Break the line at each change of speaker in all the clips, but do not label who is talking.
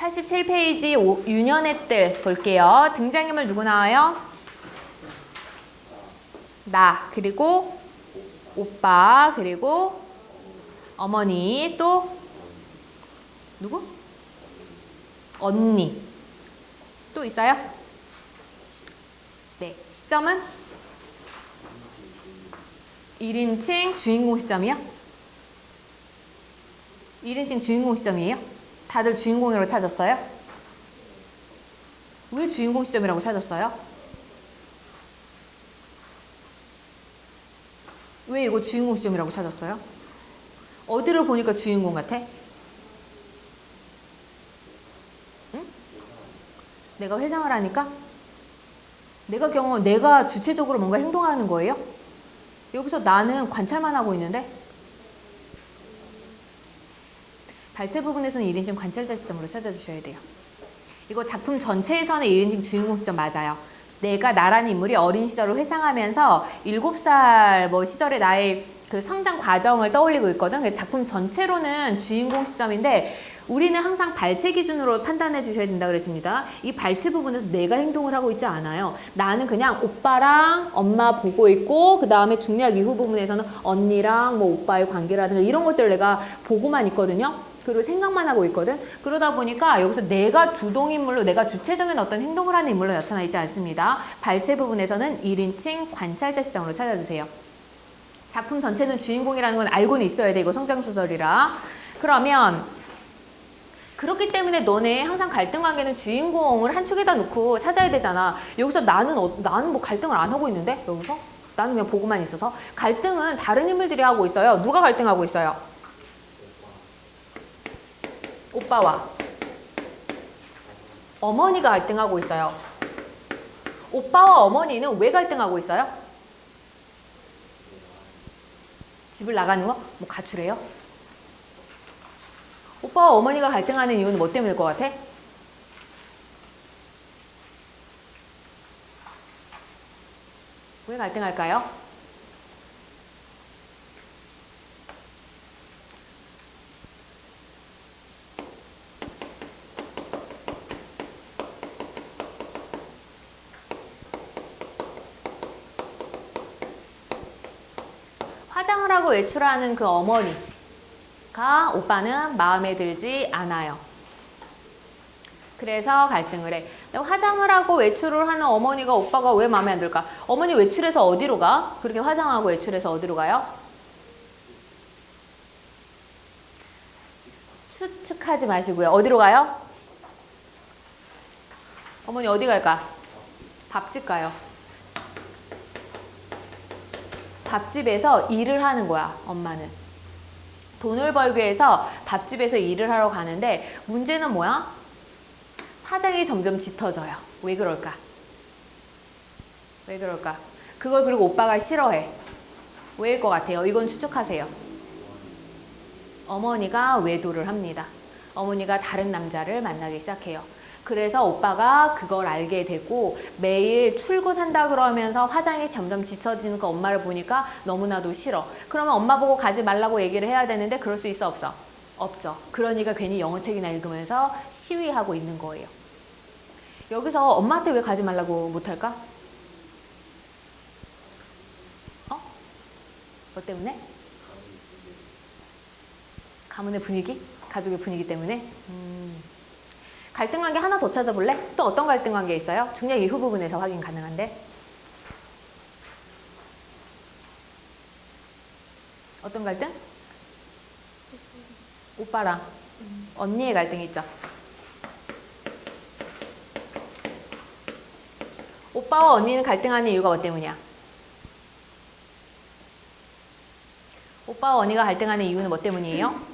87페이지 유년의 뜰 볼게요. 등장인물 누구 나와요? 나, 그리고 오빠, 그리고 어머니, 또 누구? 언니. 또 있어요? 네, 시점은 1인칭 주인공 시점이요? 1인칭 주인공 시점이에요? 다들 주인공이라고 찾았어요? 왜 주인공 시점이라고 찾았어요? 왜 이거 주인공 시점이라고 찾았어요? 어디를 보니까 주인공 같아? 응? 내가 회상을 하니까? 내가 주체적으로 뭔가 행동하는 거예요? 여기서 나는 관찰만 하고 있는데? 발제 부분에서는 1인칭 관찰자 시점으로 찾아주셔야 돼요. 이거 작품 전체에서는 1인칭 주인공 시점 맞아요. 내가 나라는 인물이 어린 시절을 회상하면서 7살 뭐 시절의 나의 그 성장 과정을 떠올리고 있거든. 작품 전체로는 주인공 시점인데 우리는 항상 발제 기준으로 판단해 주셔야 된다 그랬습니다. 이 발제 부분에서 내가 행동을 하고 있지 않아요. 나는 그냥 오빠랑 엄마 보고 있고 그 다음에 중요한 이후 부분에서는 언니랑 뭐 오빠의 관계라든가 이런 것들을 내가 보고만 있거든요. 그리고 생각만 하고 있거든. 그러다 보니까 여기서 내가 주동인물로 내가 주체적인 어떤 행동을 하는 인물로 나타나 있지 않습니다. 발제 부분에서는 1인칭 관찰자 시점으로 찾아주세요. 작품 전체는 주인공이라는 건 알고는 있어야 돼. 이거 성장소설이라. 그러면 그렇기 때문에 너네 항상 갈등 관계는 주인공을 한 축에다 놓고 찾아야 되잖아. 여기서 나는 뭐 갈등을 안 하고 있는데? 여기서? 나는 그냥 보고만 있어서. 갈등은 다른 인물들이 하고 있어요. 누가 갈등하고 있어요? 오빠와 어머니가 갈등하고 있어요. 오빠와 어머니는 왜 갈등하고 있어요? 집을 나가는 거? 뭐 가출해요? 오빠와 어머니가 갈등하는 이유는 뭐 때문일 것 같아? 왜 갈등할까요? 화장을 하고 외출하는 그 어머니가 오빠는 마음에 들지 않아요. 그래서 갈등을 해. 화장을 하고 외출을 하는 어머니가 오빠가 왜 마음에 안 들까? 어머니 외출해서 어디로 가? 그렇게 화장하고 외출해서 어디로 가요? 추측하지 마시고요. 어디로 가요? 어머니 어디 갈까? 밥집 가요. 밥집에서 일을 하는 거야, 엄마는. 돈을 벌기 위해서 밥집에서 일을 하러 가는데 문제는 뭐야? 화장이 점점 짙어져요. 왜 그럴까? 왜 그럴까? 그걸 그리고 오빠가 싫어해. 왜일 것 같아요? 이건 추측하세요. 어머니가 외도를 합니다. 어머니가 다른 남자를 만나기 시작해요. 그래서 오빠가 그걸 알게 되고 매일 출근한다 그러면서 화장이 점점 짙어지는 그 엄마를 보니까 너무나도 싫어. 그러면 엄마 보고 가지 말라고 얘기를 해야 되는데 그럴 수 있어 없어? 없죠. 그러니까 괜히 영어책이나 읽으면서 시위하고 있는 거예요. 여기서 엄마한테 왜 가지 말라고 못할까? 뭐 때문에? 가문의 분위기? 가족의 분위기 때문에? 갈등 관계 하나 더 찾아볼래? 또 어떤 갈등 관계 있어요? 중량 이후 부분에서 확인 가능한데. 어떤 갈등? 오빠랑 언니의 갈등이 있죠. 오빠와 언니는 갈등하는 이유가 뭐 때문이야? 오빠와 언니가 갈등하는 이유는 뭐 때문이에요?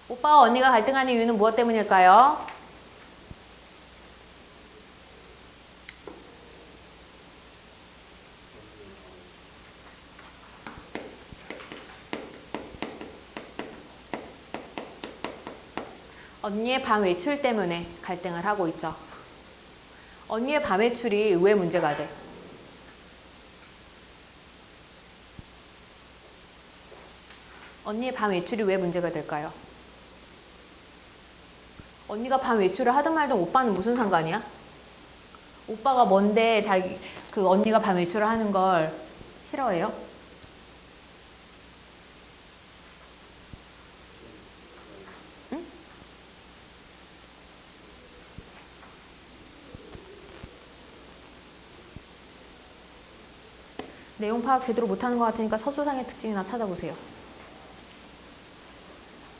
오빠와 언니가 갈등하는 이유는 무엇 때문일까요? 언니의 밤 외출 때문에 갈등을 하고 있죠. 언니의 밤 외출이 왜 문제가 돼? 언니의 밤 외출이 왜 문제가 될까요? 언니가 밤 외출을 하든 말든 오빠는 무슨 상관이야? 오빠가 뭔데 자기 그 언니가 밤 외출을 하는 걸 싫어해요? 응? 내용 파악 제대로 못하는 것 같으니까 서술상의 특징이나 찾아보세요.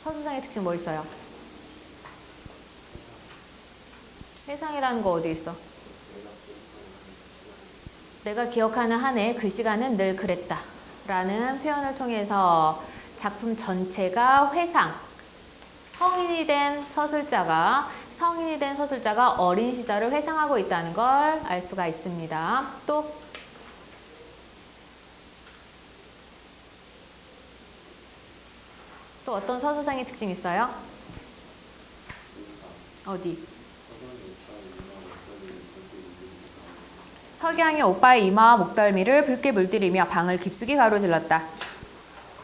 서술상의 특징 뭐 있어요? 회상이라는 거 어디 있어? 내가 기억하는 한 해 그 시간은 늘 그랬다 라는 표현을 통해서 작품 전체가 회상, 성인이 된 서술자가 어린 시절을 회상하고 있다는 걸 알 수가 있습니다. 또 어떤 서술상의 특징이 있어요? 어디? 석양이 오빠의 이마와 목덜미를 붉게 물들이며 방을 깊숙이 가로질렀다.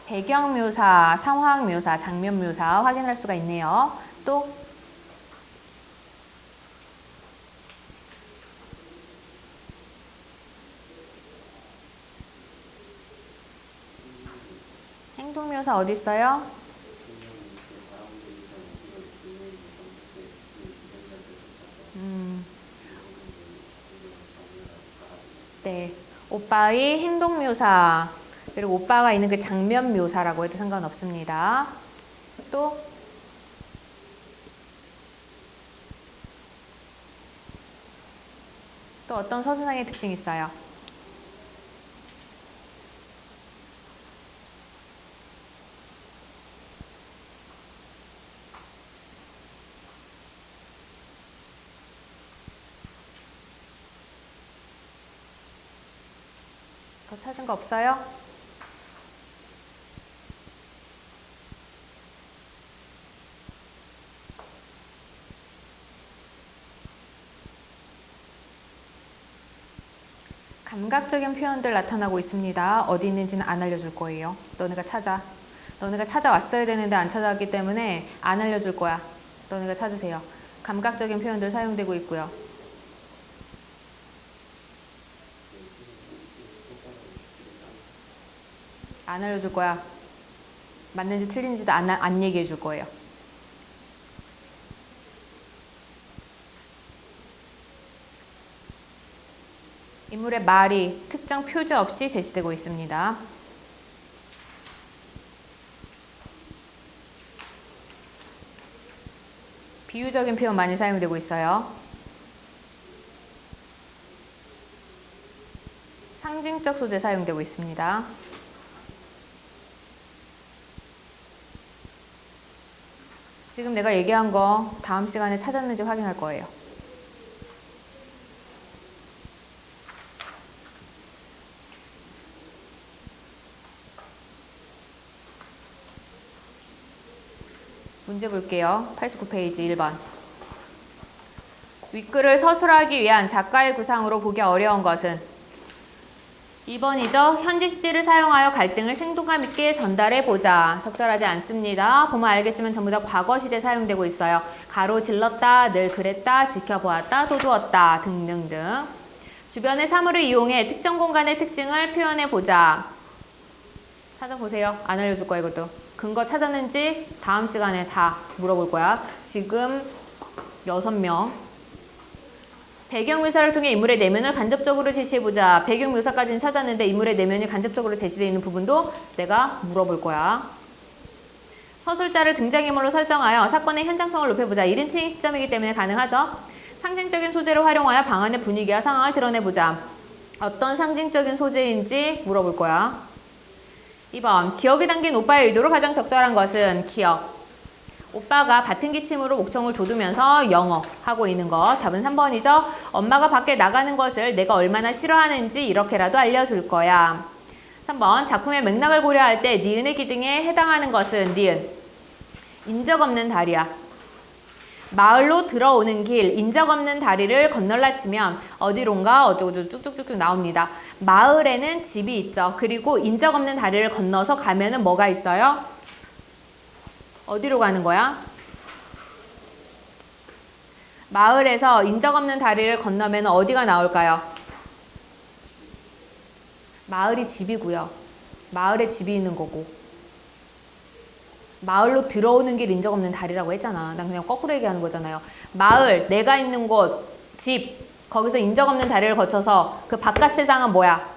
배경 묘사, 상황 묘사, 장면 묘사 확인할 수가 있네요. 또 행동 묘사 어디 있어요? 네, 오빠의 행동 묘사 그리고 오빠가 있는 그 장면 묘사라고 해도 상관없습니다. 또 어떤 서술상의 특징이 있어요? 더 찾은 거 없어요? 감각적인 표현들 나타나고 있습니다. 어디 있는지는 안 알려줄 거예요. 너네가 찾아. 너네가 찾아왔어야 되는데 안 찾아왔기 때문에 안 알려줄 거야. 너네가 찾으세요. 감각적인 표현들 사용되고 있고요. 안 알려줄 거야. 맞는지 틀린지도 안 얘기해 줄 거예요. 인물의 말이 특정 표제 없이 제시되고 있습니다. 비유적인 표현 많이 사용되고 있어요. 상징적 소재 사용되고 있습니다. 지금 내가 얘기한 거 다음 시간에 찾았는지 확인할 거예요. 문제 볼게요. 89페이지 1번. 윗글을 서술하기 위한 작가의 구상으로 보기 어려운 것은 2번이죠. 현재 시제를 사용하여 갈등을 생동감 있게 전달해보자. 적절하지 않습니다. 보면 알겠지만 전부 다 과거 시제 사용되고 있어요. 가로질렀다, 늘 그랬다, 지켜보았다, 도두었다 등등등. 주변의 사물을 이용해 특정 공간의 특징을 표현해보자. 찾아보세요. 안 알려줄 거야 이것도. 근거 찾았는지 다음 시간에 다 물어볼 거야. 지금 6명. 배경묘사를 통해 인물의 내면을 간접적으로 제시해보자. 배경묘사까지는 찾았는데 인물의 내면이 간접적으로 제시되어 있는 부분도 내가 물어볼 거야. 서술자를 등장인물로 설정하여 사건의 현장성을 높여보자. 1인칭 시점이기 때문에 가능하죠. 상징적인 소재를 활용하여 방 안의 분위기와 상황을 드러내보자. 어떤 상징적인 소재인지 물어볼 거야. 2번. 기억이 담긴 오빠의 의도로 가장 적절한 것은 기억. 오빠가 밭은 기침으로 목청을 돋우면서 영어하고 있는 것. 답은 3번이죠. 엄마가 밖에 나가는 것을 내가 얼마나 싫어하는지 이렇게라도 알려줄 거야. 3번. 작품의 맥락을 고려할 때 니은의 기등에 해당하는 것은 니은. 인적 없는 다리야. 마을로 들어오는 길, 인적 없는 다리를 건널라치면 어디론가 어쩌고저쩌고 쭉쭉쭉 나옵니다. 마을에는 집이 있죠. 그리고 인적 없는 다리를 건너서 가면은 뭐가 있어요? 어디로 가는 거야? 마을에서 인적 없는 다리를 건너면 어디가 나올까요? 마을이 집이고요. 마을에 집이 있는 거고. 마을로 들어오는 길 인적 없는 다리라고 했잖아. 난 그냥 거꾸로 얘기하는 거잖아요. 마을, 내가 있는 곳, 집, 거기서 인적 없는 다리를 거쳐서 그 바깥 세상은 뭐야?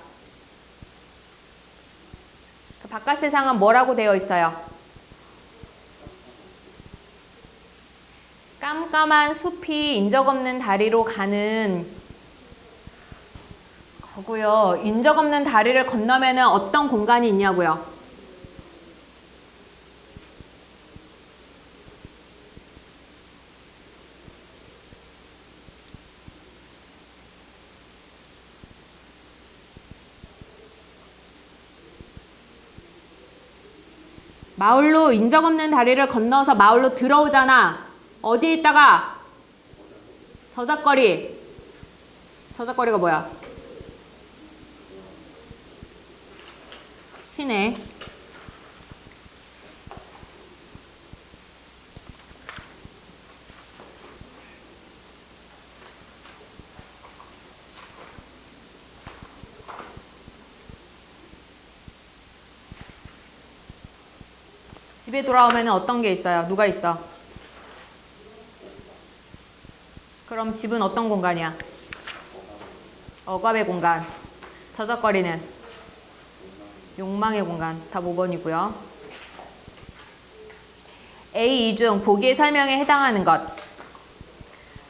그 바깥 세상은 뭐라고 되어 있어요? 깜깜한 숲이 인적 없는 다리로 가는 거고요. 인적 없는 다리를 건너면 어떤 공간이 있냐고요? 마을로 인적 없는 다리를 건너서 마을로 들어오잖아. 어디에 있다가? 저작거리. 저작거리가 뭐야? 시내. 집에 돌아오면 어떤 게 있어요? 누가 있어? 그럼 집은 어떤 공간이야? 억압의 공간. 저작거리는? 욕망의 공간. 답 5번이고요. A2 중 보기의 설명에 해당하는 것.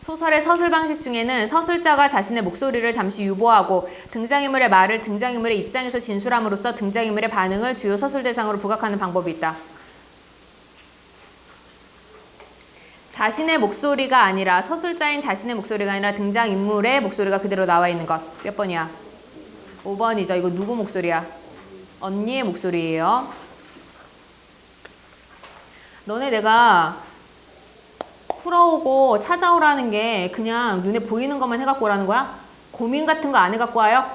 소설의 서술 방식 중에는 서술자가 자신의 목소리를 잠시 유보하고 등장인물의 말을 등장인물의 입장에서 진술함으로써 등장인물의 반응을 주요 서술 대상으로 부각하는 방법이 있다. 자신의 목소리가 아니라 서술자인 자신의 목소리가 아니라 등장인물의 목소리가 그대로 나와 있는 것. 몇 번이야? 5번이죠. 이거 누구 목소리야? 언니의 목소리예요. 너네 내가 풀어오고 찾아오라는 게 그냥 눈에 보이는 것만 해갖고 오라는 거야? 고민 같은 거 안 해갖고 와요?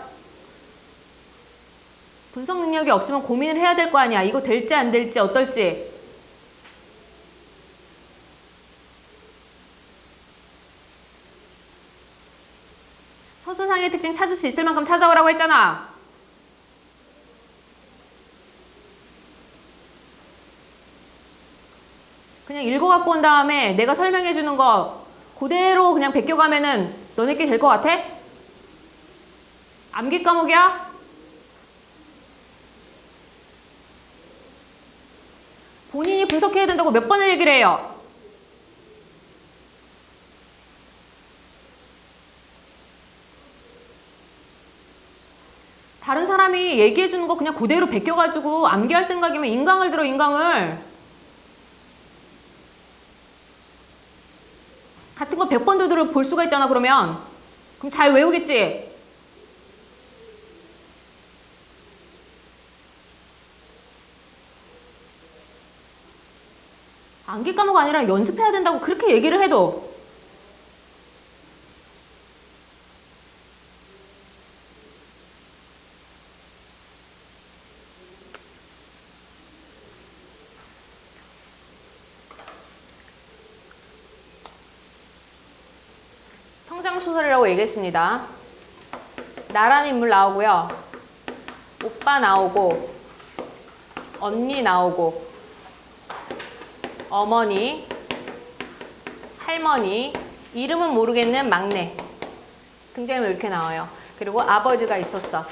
분석 능력이 없으면 고민을 해야 될 거 아니야. 이거 될지 안 될지 어떨지. 서술상의 특징 찾을 수 있을 만큼 찾아오라고 했잖아. 그냥 읽어갖고 온 다음에 내가 설명해 주는 거 그대로 그냥 베껴가면은 너네께 될 것 같아? 암기 과목이야? 본인이 분석해야 된다고 몇 번을 얘기를 해요. 다른 사람이 얘기해 주는 거 그냥 그대로 베껴가지고 암기할 생각이면 인강을 들어, 인강을. 같은 거 100번도 들어 볼 수가 있잖아, 그러면. 그럼 잘 외우겠지? 암기 과목 아니라 연습해야 된다고 그렇게 얘기를 해도 성장소설이라고 얘기했습니다. 나라는 인물 나오고요. 오빠 나오고 언니 나오고 어머니, 할머니, 이름은 모르겠는 막내. 등장인물 이렇게 나와요. 그리고 아버지가 있었어.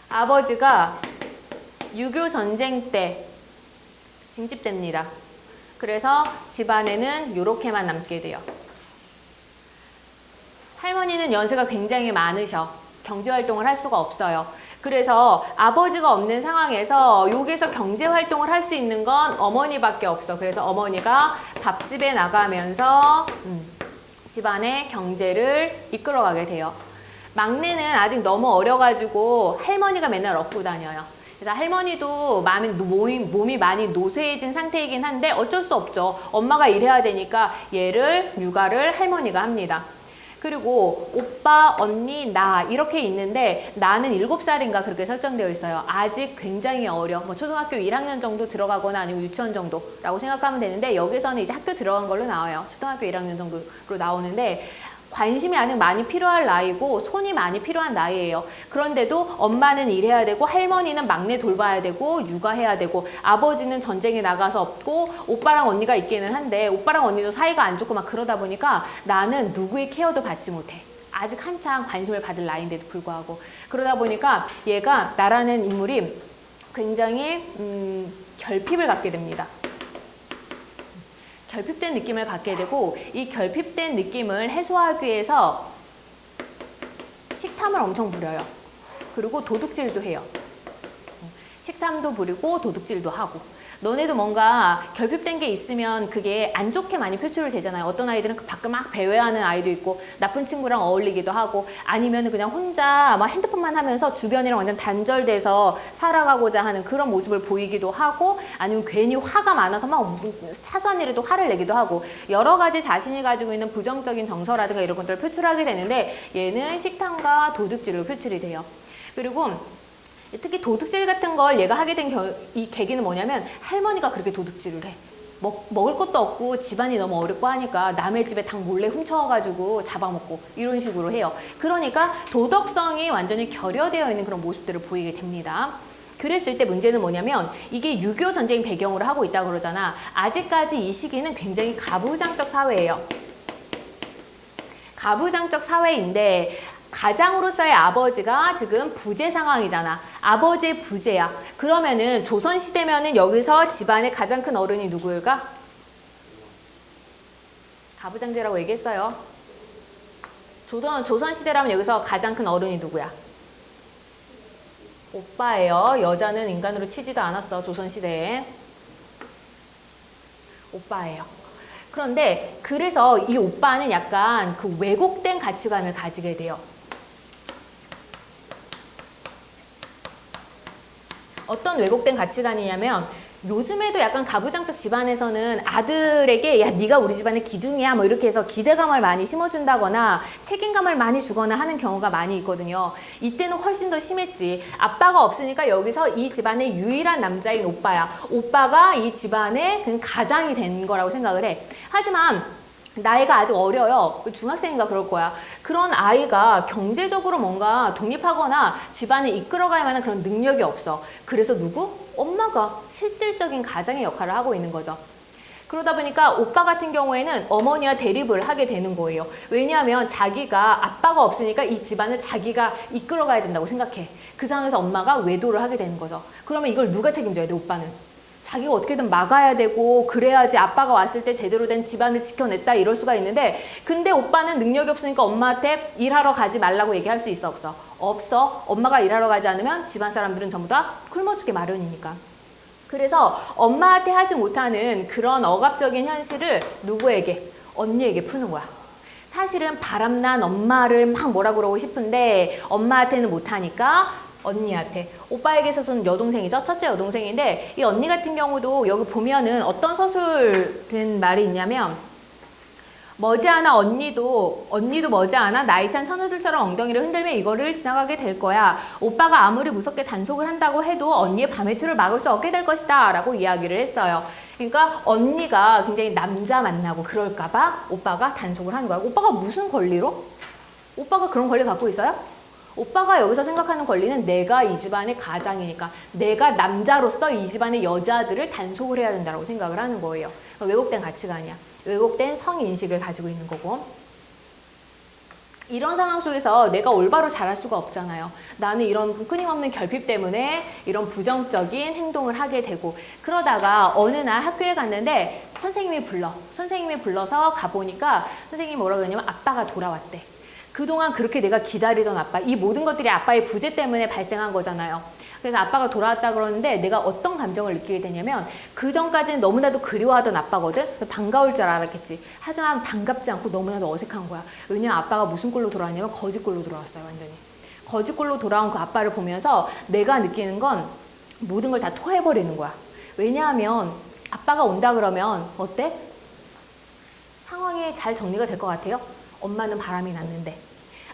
아버지가 6.25 전쟁 때 징집됩니다. 그래서 집안에는 이렇게만 남게 돼요. 할머니는 연세가 굉장히 많으셔. 경제활동을 할 수가 없어요. 그래서 아버지가 없는 상황에서 여기서 경제활동을 할 수 있는 건 어머니밖에 없어. 그래서 어머니가 밥집에 나가면서 집안의 경제를 이끌어가게 돼요. 막내는 아직 너무 어려가지고 할머니가 맨날 업고 다녀요. 그래서 할머니도 몸이 많이 노쇠해진 상태이긴 한데 어쩔 수 없죠. 엄마가 일해야 되니까 얘를 육아를 할머니가 합니다. 그리고 오빠, 언니, 나 이렇게 있는데 나는 7살인가 그렇게 설정되어 있어요. 아직 굉장히 어려. 뭐 초등학교 1학년 정도 들어가거나 아니면 유치원 정도라고 생각하면 되는데 여기서는 이제 학교 들어간 걸로 나와요. 초등학교 1학년 정도로 나오는데 관심이 아직 많이 필요할 나이고 손이 많이 필요한 나이예요. 그런데도 엄마는 일해야 되고 할머니는 막내 돌봐야 되고 육아해야 되고 아버지는 전쟁에 나가서 없고 오빠랑 언니가 있기는 한데 오빠랑 언니도 사이가 안 좋고 막 그러다 보니까 나는 누구의 케어도 받지 못해. 아직 한창 관심을 받을 나이인데도 불구하고 그러다 보니까 얘가 나라는 인물이 굉장히 결핍을 갖게 됩니다. 결핍된 느낌을 갖게 되고 이 결핍된 느낌을 해소하기 위해서 식탐을 엄청 부려요. 그리고 도둑질도 해요. 식탐도 부리고 도둑질도 하고 너네도 뭔가 결핍된 게 있으면 그게 안 좋게 많이 표출을 되잖아요. 어떤 아이들은 밖을 막 배회하는 아이도 있고 나쁜 친구랑 어울리기도 하고 아니면 그냥 혼자 막 핸드폰만 하면서 주변이랑 완전 단절돼서 살아가고자 하는 그런 모습을 보이기도 하고 아니면 괜히 화가 많아서 막 사소한 일에도 화를 내기도 하고 여러 가지 자신이 가지고 있는 부정적인 정서라든가 이런 것들을 표출하게 되는데 얘는 식탐과 도둑질로 표출이 돼요. 그리고 특히 도둑질 같은 걸 얘가 하게 된 이 계기는 뭐냐면 할머니가 그렇게 도둑질을 해. 먹을 것도 없고 집안이 너무 어렵고 하니까 남의 집에 닭 몰래 훔쳐가지고 잡아먹고 이런 식으로 해요. 그러니까 도덕성이 완전히 결여되어 있는 그런 모습들을 보이게 됩니다. 그랬을 때 문제는 뭐냐면 이게 6.25 전쟁 배경으로 하고 있다고 그러잖아. 아직까지 이 시기는 굉장히 가부장적 사회예요. 가부장적 사회인데 가장으로서의 아버지가 지금 부재 상황이잖아. 아버지의 부재야. 그러면은 조선시대면은 여기서 집안의 가장 큰 어른이 누구일까? 가부장제라고 얘기했어요. 조선시대라면 여기서 가장 큰 어른이 누구야? 오빠예요. 여자는 인간으로 치지도 않았어. 조선시대에. 오빠예요. 그런데 그래서 이 오빠는 약간 그 왜곡된 가치관을 가지게 돼요. 어떤 왜곡된 가치관이냐면 요즘에도 약간 가부장적 집안에서는 아들에게 야 네가 우리 집안의 기둥이야 뭐 이렇게 해서 기대감을 많이 심어준다거나 책임감을 많이 주거나 하는 경우가 많이 있거든요. 이때는 훨씬 더 심했지. 아빠가 없으니까 여기서 이 집안의 유일한 남자인 오빠야. 오빠가 이 집안의 그 가장이 된 거라고 생각을 해. 하지만 나이가 아직 어려요. 중학생인가 그럴 거야. 그런 아이가 경제적으로 뭔가 독립하거나 집안을 이끌어갈 만한 그런 능력이 없어. 그래서 누구? 엄마가 실질적인 가장의 역할을 하고 있는 거죠. 그러다 보니까 오빠 같은 경우에는 어머니와 대립을 하게 되는 거예요. 왜냐하면 자기가 아빠가 없으니까 이 집안을 자기가 이끌어가야 된다고 생각해. 그 상황에서 엄마가 외도를 하게 되는 거죠. 그러면 이걸 누가 책임져야 돼, 오빠는? 자기가 어떻게든 막아야 되고 그래야지 아빠가 왔을 때 제대로 된 집안을 지켜냈다 이럴 수가 있는데 근데 오빠는 능력이 없으니까 엄마한테 일하러 가지 말라고 얘기할 수 있어 없어? 없어. 엄마가 일하러 가지 않으면 집안 사람들은 전부 다 굶어 죽기 마련이니까. 그래서 엄마한테 하지 못하는 그런 억압적인 현실을 누구에게? 언니에게 푸는 거야. 사실은 바람난 엄마를 막 뭐라 그러고 싶은데 엄마한테는 못하니까 언니한테. 오빠에게 있어서는 여동생이죠. 첫째 여동생인데 이 언니 같은 경우도 여기 보면은 어떤 서술된 말이 있냐면 머지않아 언니도 머지않아 나이찬 처녀들처럼 엉덩이를 흔들며 이거를 지나가게 될 거야. 오빠가 아무리 무섭게 단속을 한다고 해도 언니의 밤외출을 막을 수 없게 될 것이다 라고 이야기를 했어요. 그러니까 언니가 굉장히 남자 만나고 그럴까 봐 오빠가 단속을 하는 거야. 오빠가 무슨 권리로? 오빠가 그런 권리 갖고 있어요? 오빠가 여기서 생각하는 권리는 내가 이 집안의 가장이니까 내가 남자로서 이 집안의 여자들을 단속을 해야 된다고 생각을 하는 거예요. 왜곡된 가치관이야. 왜곡된 성인식을 가지고 있는 거고. 이런 상황 속에서 내가 올바로 자랄 수가 없잖아요. 나는 이런 끊임없는 결핍 때문에 이런 부정적인 행동을 하게 되고 그러다가 어느 날 학교에 갔는데 선생님이 불러서 가보니까 선생님이 뭐라고 그러냐면 아빠가 돌아왔대. 그동안 그렇게 내가 기다리던 아빠, 이 모든 것들이 아빠의 부재 때문에 발생한 거잖아요. 그래서 아빠가 돌아왔다 그러는데 내가 어떤 감정을 느끼게 되냐면 그 전까지는 너무나도 그리워하던 아빠거든. 반가울 줄 알았겠지. 하지만 반갑지 않고 너무나도 어색한 거야. 왜냐면 아빠가 무슨 꼴로 돌아왔냐면 거짓꼴로 돌아왔어요. 완전히. 거짓꼴로 돌아온 그 아빠를 보면서 내가 느끼는 건 모든 걸 다 토해버리는 거야. 왜냐하면 아빠가 온다 그러면 어때? 상황이 잘 정리가 될 것 같아요? 엄마는 바람이 났는데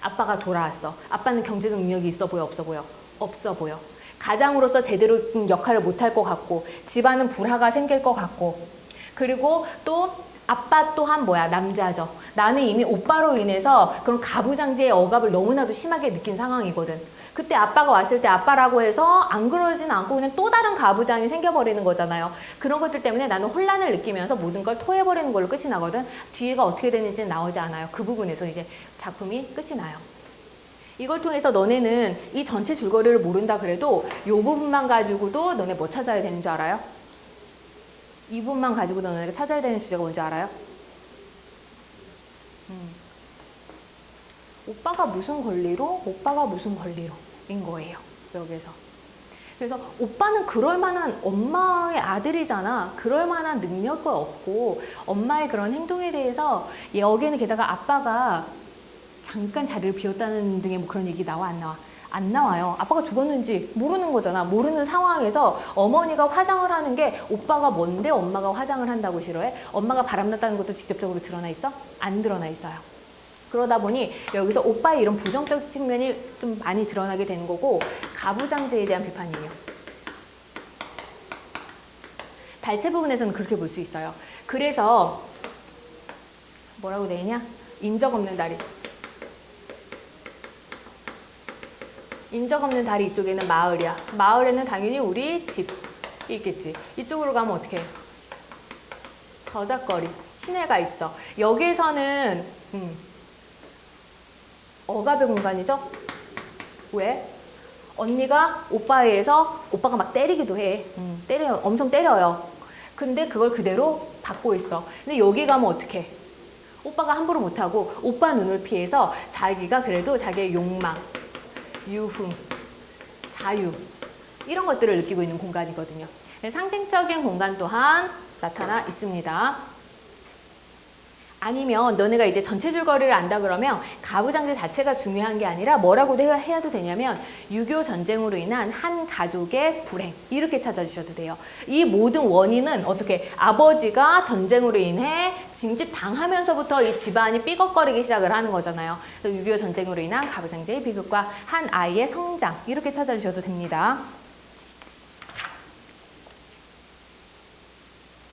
아빠가 돌아왔어. 아빠는 경제적 능력이 있어 보여, 없어 보여? 없어 보여. 가장으로서 제대로 역할을 못할 것 같고 집안은 불화가 생길 것 같고 그리고 또 아빠 또한 뭐야? 남자죠. 나는 이미 오빠로 인해서 그런 가부장제의 억압을 너무나도 심하게 느낀 상황이거든. 그때 아빠가 왔을 때 아빠라고 해서 안 그러지는 않고 그냥 또 다른 가부장이 생겨버리는 거잖아요. 그런 것들 때문에 나는 혼란을 느끼면서 모든 걸 토해버리는 걸로 끝이 나거든. 뒤에가 어떻게 되는지는 나오지 않아요. 그 부분에서 이제 작품이 끝이 나요. 이걸 통해서 너네는 이 전체 줄거리를 모른다 그래도 이 부분만 가지고도 너네 뭐 찾아야 되는 줄 알아요? 이 부분만 가지고도 너네가 찾아야 되는 주제가 뭔지 알아요? 오빠가 무슨 권리로? 오빠가 무슨 권리로? 인 거예요. 여기서. 그래서 오빠는 그럴 만한 엄마의 아들이잖아. 그럴 만한 능력이 없고 엄마의 그런 행동에 대해서 여기는 게다가 아빠가 잠깐 자리를 비웠다는 등의 뭐 그런 얘기 나와 안 나와? 안 나와요. 아빠가 죽었는지 모르는 거잖아. 모르는 상황에서 어머니가 화장을 하는 게 오빠가 뭔데 엄마가 화장을 한다고 싫어해? 엄마가 바람났다는 것도 직접적으로 드러나 있어? 안 드러나 있어요. 그러다 보니 여기서 오빠의 이런 부정적 측면이 좀 많이 드러나게 되는 거고 가부장제에 대한 비판이에요. 발췌 부분에서는 그렇게 볼 수 있어요. 그래서 뭐라고 돼 있냐? 인적 없는 다리. 인적 없는 다리 이쪽에는 마을이야. 마을에는 당연히 우리 집이 있겠지. 이쪽으로 가면 어떻게 해? 저작거리, 시내가 있어. 여기에서는 억압의 공간이죠? 왜? 언니가 오빠에 의해서 오빠가 막 때리기도 해. 엄청 때려요. 근데 그걸 그대로 받고 있어. 근데 여기 가면 어떡해? 오빠가 함부로 못하고 오빠 눈을 피해서 자기가 그래도 자기의 욕망, 유흥, 자유 이런 것들을 느끼고 있는 공간이거든요. 상징적인 공간 또한 나타나 있습니다. 아니면 너네가 이제 전체 줄거리를 안다 그러면 가부장제 자체가 중요한 게 아니라 뭐라고도 해도 되냐면 6.25 전쟁으로 인한 한 가족의 불행 이렇게 찾아주셔도 돼요. 이 모든 원인은 어떻게 아버지가 전쟁으로 인해 징집당하면서부터 이 집안이 삐걱거리기 시작을 하는 거잖아요. 그래서 6.25 전쟁으로 인한 가부장제의 비극과 한 아이의 성장 이렇게 찾아주셔도 됩니다.